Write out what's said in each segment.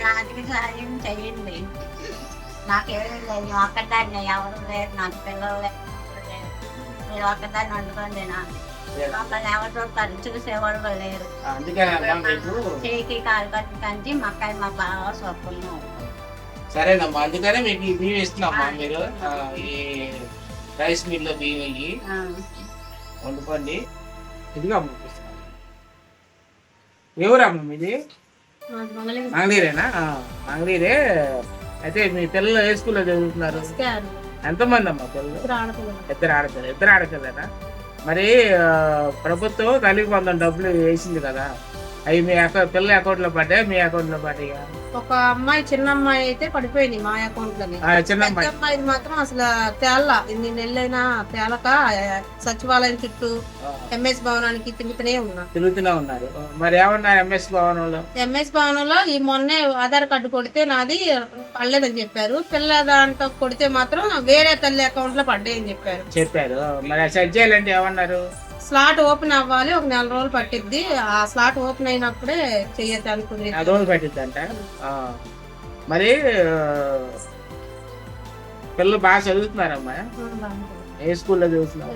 ఆర్థిక సాయం చెయ్యండి. నాకేమీ లేదు. నేను ఒక్కదాన్నే, ఎవరు లేరు, నాకు పిల్లలు లేరు, ఎవరు లేరు. నేను ఒక్కదాన్ని వండుకొని తినాలి. మమ్మల్ని ఎవరు చూస్తారు, చూసేవాళ్ళు లేరు. చేయికి కాలు కట్టి కంచి మక్కాయి మా బాగా సొప్పున్నారు. సరేనమ్మా, అందుకనే మీకు ఈ బియ్యం ఇస్తున్నామ్మా. మీరు ఈ రైస్ మిల్ బియ్యం ఇవి వండుకోండి. ఇదిగా ఎవరమ్మా మీది? మంగళీరేనా? మంగళీరే. అయితే మీ పిల్లలు ఏ స్కూల్లో చదువుతున్నారు? ఎంతమంది అమ్మా పిల్లలు? ఇద్దరు ఆడపిల్లనా? మరి ప్రభుత్వం తల్లికి 100 డబ్బులు వేసింది కదా, అవి మీ పిల్లల అకౌంట్ లో పడ్డాయి, మీ అకౌంట్ లో పడ్డాయి? ఒక అమ్మాయి, చిన్న అమ్మాయి అయితే పడిపోయింది మా అకౌంట్ లోని. చిన్న అమ్మాయి మాత్రం అసలు తేళ్ళ, ఇన్ని నెలలైనా తేలక సచివాలయం చుట్టూ ఎంఎస్ భవనానికి తిరుగుతూనే ఉన్నారు. మరి ఏమన్నారు ఎంఎస్ భవనంలో? ఎంఎస్ భవనంలో ఈ మొన్నే ఆధార్ కార్డు కొడితే నాది పడలేదని చెప్పారు. పిల్ల దాంట్లో కొడితే మాత్రం వేరే తల్లి అకౌంట్ లో పడ్డాయని చెప్పారు. మరి సెట్ చేయాలంటే ఏమన్నారు? స్లాట్ ఓపెన్ అవ్వాలి, ఒక 4 రోజులు పట్టిద్ది. ఆ స్లాట్ ఓపెన్ అయినప్పుడే చెయ్యొచ్చు అనుకుంది. 4 రోజులు పట్టిద్ది అంట. మరి పిల్లలు బాగా చదువుతున్నారమ్మా? ఏ స్కూల్లో చదువుతున్నారు?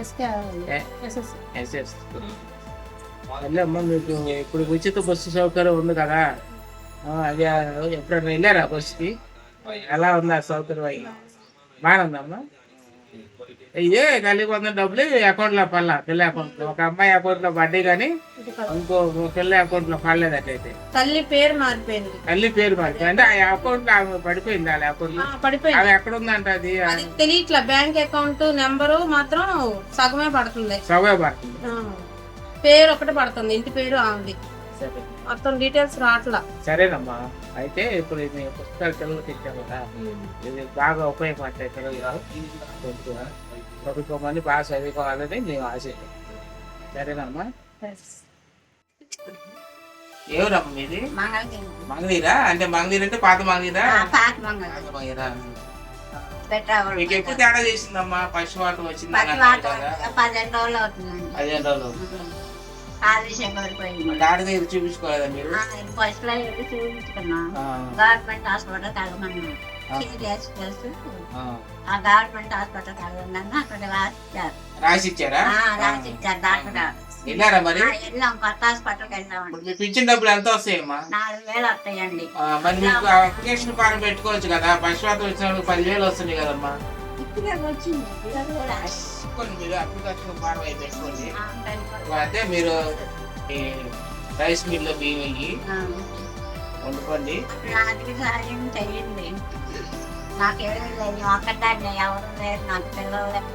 అమ్మా, మీకు ఇప్పుడు ఉచిత బస్సు సౌకర్యం ఉంది కదా, అది ఎప్పుడైనా వెళ్ళారా బస్సుకి? ఎలా ఉంది ఆ సౌకర్యం? బాగానే ఉందమ్మా. ఇదే తల్లికి 100 డబ్బులు అకౌంట్ లో పడలా, పిల్ల అకౌంట్ లో. ఒక అమ్మాయి అకౌంట్ లో పడ్డాయి కానీ ఇంకో పిల్ల అకౌంట్ లో పడలేదు. అట్లయితే తల్లి పేరు మారిపోయింది. అంటే ఆ అకౌంట్ లో ఆమె పడిపోయింది. వాళ్ళ అకౌంట్ లో ఆమె ఎక్కడ ఉందంట అది తెలియట్లా. బ్యాంక్ అకౌంట్ నెంబరు మాత్రం సగమే పడుతుంది. పేరు ఒకటి పడుతుంది, ఇంటి పేరు ఆమెది. మొత్తం డీటెయిల్స్ రావట్లా. సరేనమ్మా, అయితే ఇప్పుడు మీ పుస్తకాలు పిల్లలకి ఇచ్చాము కదా, ఇది బాగా ఉపయోగపడతాయి. పిల్లలు ప్రభుత్వం మంది బాగా చదువుకోవాలని మేము ఆశిస్తాం. సరేనమ్మా. ఎవరమ్మా మీది? మంగళీరా? అంటే మంగళీరు అంటే పాత మంగళీరా? మీకు ఎప్పుడు తేడా చేసిందమ్మా? పశువాతం వచ్చింది? 15 రోజులు అవుతుందండి. 15 రోజులు డాక్టర్ దగ్గర చూపించుకోలేదా మీరు? ఫస్ట్ లో చూపించుకున్నాం. Government hospital కలగమన్నాం. ఆ గవర్నమెంట్ హాస్పిటల్ కలగమన్నా అక్కడ రాసిచ్చారా? రాసిచ్చారు డాక్టర్. వెళ్ళారా మరి? వెళ్ళాం, కొత్త హాస్పిటల్కి వెళ్ళామండి. మీ పింఛన్ డబ్బులు ఎంత వస్తాయమ్మా? 4,000 వస్తాయండి. మరి మీకు అప్లికేషన్ ఫారం పెట్టుకోవచ్చు కదా, పశువాతం వచ్చినప్పుడు 10,000 వస్తుంది కదమ్మా. మీరు అప్లికేషన్ ఫారం అయితే పెట్టుకోండి. అయితే మీరు రైస్ మిల్ బియ్యం ఇవి వండుకోండి. ఆర్థిక సాయం చెయ్యండి. నాకేమీ లేదు. నేను ఒక్కదాన్నే, ఎవరు లేరు, నాకు పిల్లలు లేరు,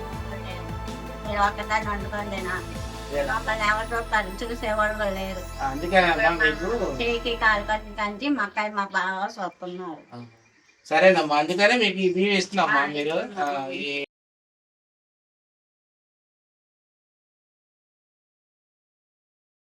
నేను ఒక్కదాన్ని వండుకొని తినాలి. మమ్మల్ని ఎవరు చూస్తారు, చూసేవాళ్ళు లేరు. చేయికి కాలు కట్టి కంచి మక్కాయి మా బాగా సొప్పున్నారు. సరేనమ్మా, అందుకనే మీకు ఈ బియ్యం ఇస్తున్నామ్మా. మీరు